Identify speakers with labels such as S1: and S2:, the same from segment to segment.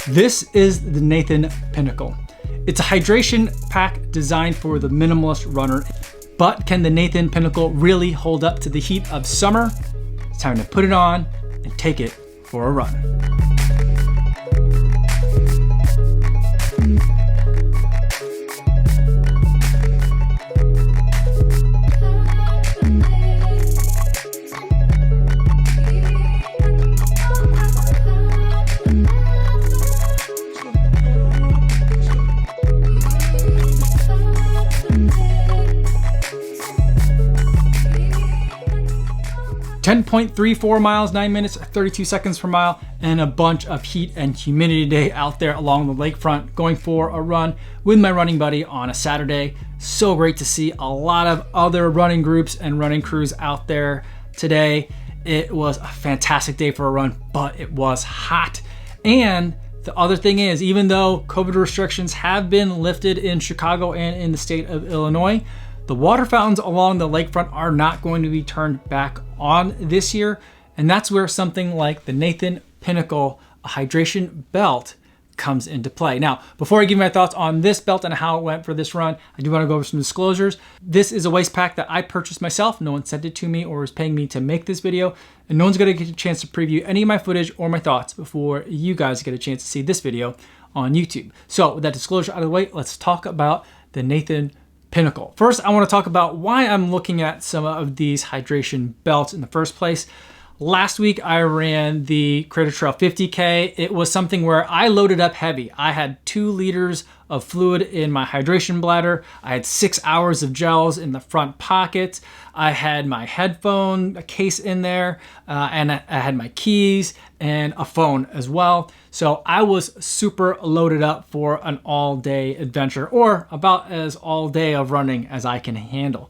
S1: This is the Nathan Pinnacle. It's a hydration pack designed for the minimalist runner. But can the Nathan Pinnacle really hold up to the heat of summer? It's time to put it on and take it for a run. 10.34 miles, 9 minutes, 32 seconds per mile, and a bunch of heat and humidity day out there along the lakefront, going for a run with my running buddy on a Saturday. So great to see a lot of other running groups and running crews out there today. It was a fantastic day for a run, but it was hot. And the other thing is, even though COVID restrictions have been lifted in Chicago and in the state of Illinois, the water fountains along the lakefront are not going to be turned back on this year. And that's where something like the Nathan Pinnacle, a hydration belt, comes into play. Now, before I give my thoughts on this belt and how it went for this run, I do want to go over some disclosures. This is a waist pack that I purchased myself. No one sent it to me or is paying me to make this video. And no one's going to get a chance to preview any of my footage or my thoughts before you guys get a chance to see this video on YouTube. So with that disclosure out of the way, let's talk about the Nathan Pinnacle. First, I want to talk about why I'm looking at some of these hydration belts in the first place. Last week, I ran the Crater Trail 50K. It was something where I loaded up heavy. I had 2 liters of fluid in my hydration bladder. I had 6 hours of gels in the front pocket. I had my headphone case in there, and I had my keys and a phone as well. So I was super loaded up for an all-day adventure, or about as all day of running as I can handle.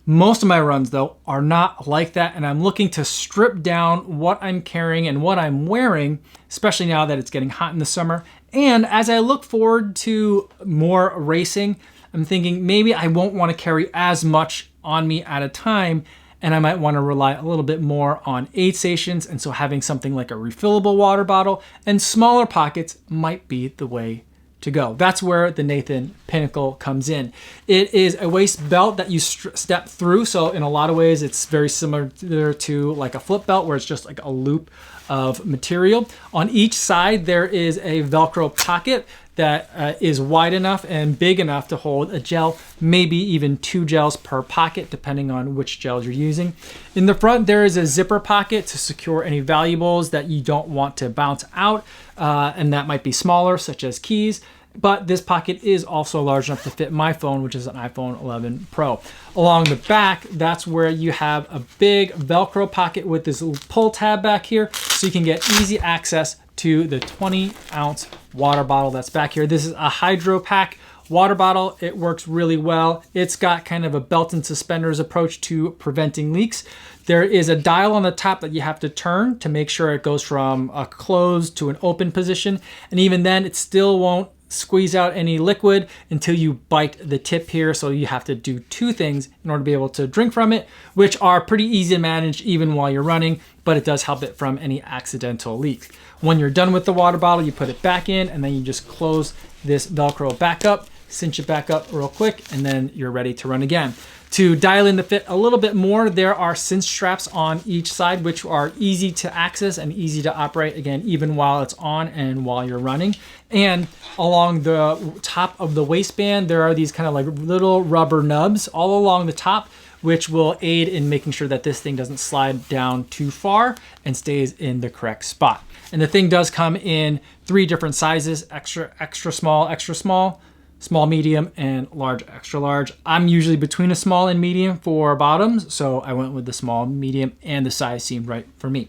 S1: Most of my runs, though, are not like that, and I'm looking to strip down what I'm carrying and what I'm wearing, especially now that it's getting hot in the summer. And as I look forward to more racing, I'm thinking maybe I won't want to carry as much on me at a time, and I might want to rely a little bit more on aid stations, and so having something like a refillable water bottle and smaller pockets might be the way to go. That's where the Nathan Pinnacle comes in. It is a waist belt that you step through, so in a lot of ways it's very similar to like a flip belt where it's just like a loop of material. On each side there is a Velcro pocket that is wide enough and big enough to hold a gel, maybe even 2 gels per pocket, depending on which gels you're using. In the front, there is a zipper pocket to secure any valuables that you don't want to bounce out, and that might be smaller, such as keys. But this pocket is also large enough to fit my phone, which is an iPhone 11 Pro. Along the back, that's where you have a big Velcro pocket with this pull tab back here, so you can get easy access to the 20-ounce water bottle that's back here. This is a Hydro Pack water bottle. It works really well. It's got kind of a belt and suspenders approach to preventing leaks. There is a dial on the top that you have to turn to make sure it goes from a closed to an open position. And even then, it still won't squeeze out any liquid until you bite the tip here. So you have to do 2 things in order to be able to drink from it, which are pretty easy to manage even while you're running, but it does help it from any accidental leaks. When you're done with the water bottle, you put it back in, and then you just close this Velcro back up, cinch it back up real quick, and then you're ready to run again. To dial in the fit a little bit more, there are cinch straps on each side, which are easy to access and easy to operate, again, even while it's on and while you're running. And along the top of the waistband, there are these kind of like little rubber nubs all along the top, which will aid in making sure that this thing doesn't slide down too far and stays in the correct spot. And the thing does come in 3 different sizes: extra small, small medium, and large extra large. I'm usually between a small and medium for bottoms, so I went with the small, medium, and the size seemed right for me.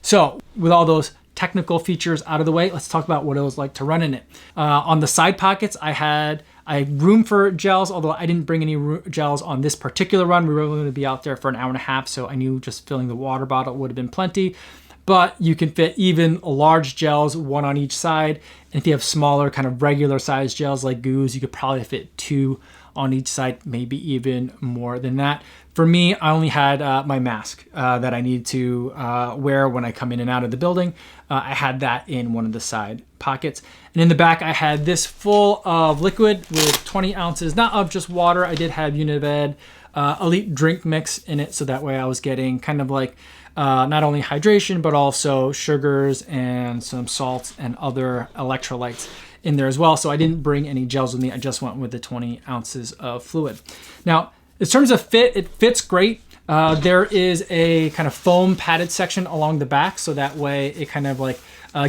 S1: So with all those technical features out of the way, let's talk about what it was like to run in it. On the side pockets, I had room for gels, although I didn't bring any gels on this particular run. We were going to be out there for an hour and a half, so I knew just filling the water bottle would have been plenty. But you can fit even large gels, 1 on each side. And if you have smaller kind of regular size gels like goos, you could probably fit 2 on each side, maybe even more than that. For me, I only had my mask that I needed to wear when I come in and out of the building. I had that in one of the side pockets. And in the back, I had this full of liquid with 20 ounces, not of just water. I did have Unived Elite drink mix in it, so that way I was getting kind of like not only hydration, but also sugars and some salts and other electrolytes in there as well. So I didn't bring any gels with me. I just went with the 20 ounces of fluid. Now, in terms of fit, it fits great. There is a kind of foam padded section along the back, so that way it kind of like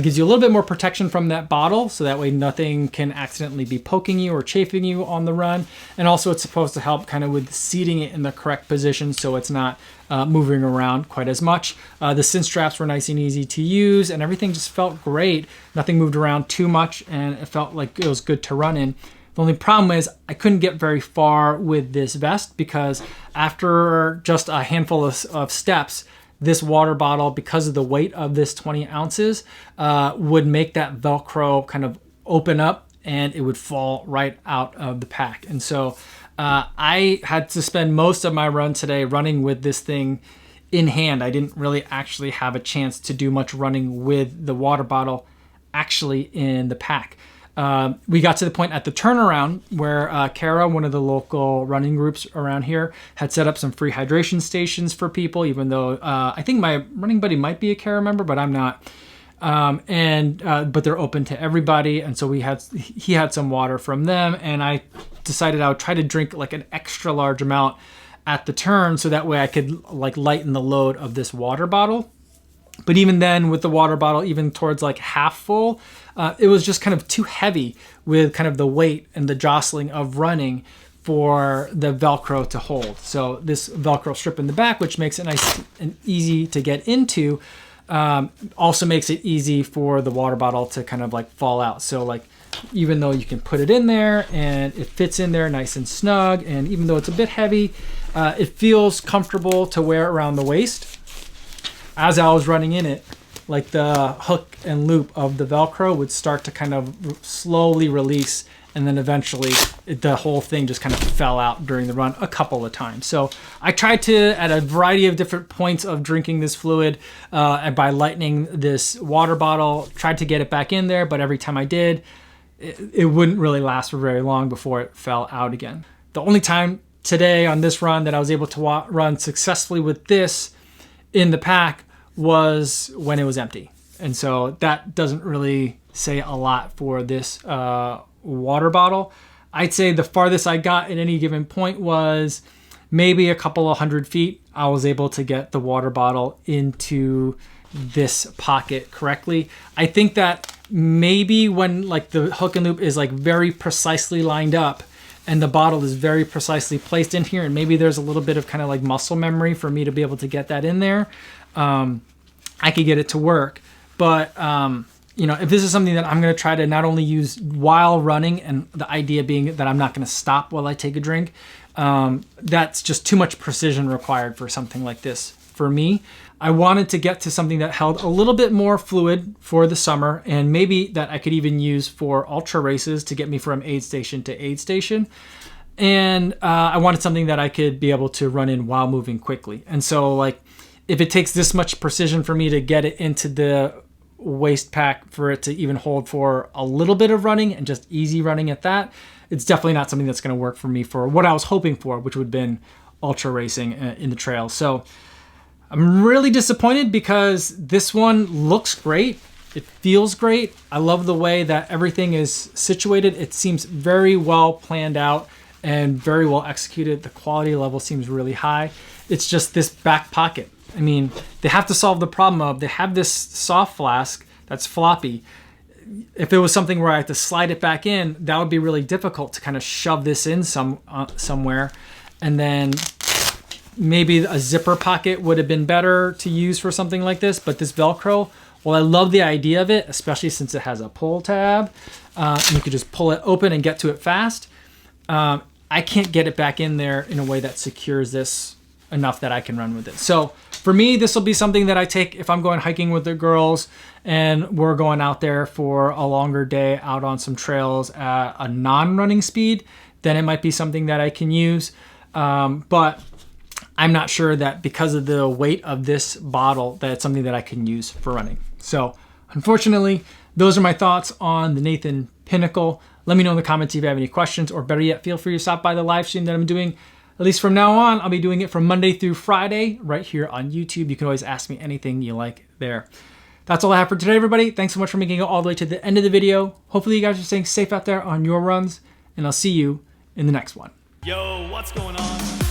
S1: gives you a little bit more protection from that bottle, so that way nothing can accidentally be poking you or chafing you on the run. And also it's supposed to help kind of with seating it in the correct position so it's not moving around quite as much. The cinch straps were nice and easy to use, and everything just felt great. Nothing moved around too much, and it felt like it was good to run in. The only problem is I couldn't get very far with this vest because after just a handful of steps, this water bottle, because of the weight of this 20 ounces, would make that Velcro kind of open up and it would fall right out of the pack. And so I had to spend most of my run today running with this thing in hand. I didn't really actually have a chance to do much running with the water bottle actually in the pack. We got to the point at the turnaround where Kara, one of the local running groups around here, had set up some free hydration stations for people, even though I think my running buddy might be a Kara member, but I'm not. But they're open to everybody. And so he had some water from them, and I decided I would try to drink like an extra large amount at the turn so that way I could like lighten the load of this water bottle. But even then, with the water bottle, even towards like half full, it was just kind of too heavy with kind of the weight and the jostling of running for the Velcro to hold. So this Velcro strip in the back, which makes it nice and easy to get into, also makes it easy for the water bottle to kind of like fall out. So like, even though you can put it in there and it fits in there nice and snug, and even though it's a bit heavy, it feels comfortable to wear around the waist. As I was running in it, like the hook and loop of the Velcro would start to kind of slowly release, and then eventually the whole thing just kind of fell out during the run a couple of times. So I tried to, at a variety of different points of drinking this fluid, and by lightening this water bottle, tried to get it back in there, but every time I did, it wouldn't really last for very long before it fell out again. The only time today on this run that I was able to run successfully with this in the pack was when it was empty. And so that doesn't really say a lot for this water bottle. I'd say the farthest I got at any given point was maybe a couple of 100 feet. I was able to get the water bottle into this pocket correctly. I think that maybe when like the hook and loop is like very precisely lined up and the bottle is very precisely placed in here, and maybe there's a little bit of kind of like muscle memory for me to be able to get that in there, I could get it to work. But if this is something that I'm going to try to not only use while running, and the idea being that I'm not going to stop while I take a drink, that's just too much precision required for something like this for me. I wanted to get to something that held a little bit more fluid for the summer, and maybe that I could even use for ultra races to get me from aid station to aid station. And I wanted something that I could be able to run in while moving quickly. And so like, if it takes this much precision for me to get it into the waist pack for it to even hold for a little bit of running and just easy running at that, it's definitely not something that's going to work for me for what I was hoping for, which would have been ultra racing in the trail. So I'm really disappointed because this one looks great. It feels great. I love the way that everything is situated. It seems very well planned out and very well executed. The quality level seems really high. It's just this back pocket. I mean, they have to solve the problem of they have this soft flask that's floppy. If it was something where I had to slide it back in, that would be really difficult to kind of shove this in somewhere. And then maybe a zipper pocket would have been better to use for something like this. But this Velcro, well, I love the idea of it, especially since it has a pull tab. And you could just pull it open and get to it fast. I can't get it back in there in a way that secures this enough that I can run with it. So for me, this will be something that I take if I'm going hiking with the girls and we're going out there for a longer day out on some trails at a non-running speed, then it might be something that I can use. But I'm not sure that because of the weight of this bottle that it's something that I can use for running. So unfortunately, those are my thoughts on the Nathan Pinnacle. Let me know in the comments if you have any questions, or better yet, feel free to stop by the live stream that I'm doing. At least from now on, I'll be doing it from Monday through Friday right here on YouTube. You can always ask me anything you like there. That's all I have for today, everybody. Thanks so much for making it all the way to the end of the video. Hopefully you guys are staying safe out there on your runs, and I'll see you in the next one.
S2: Yo, what's going on?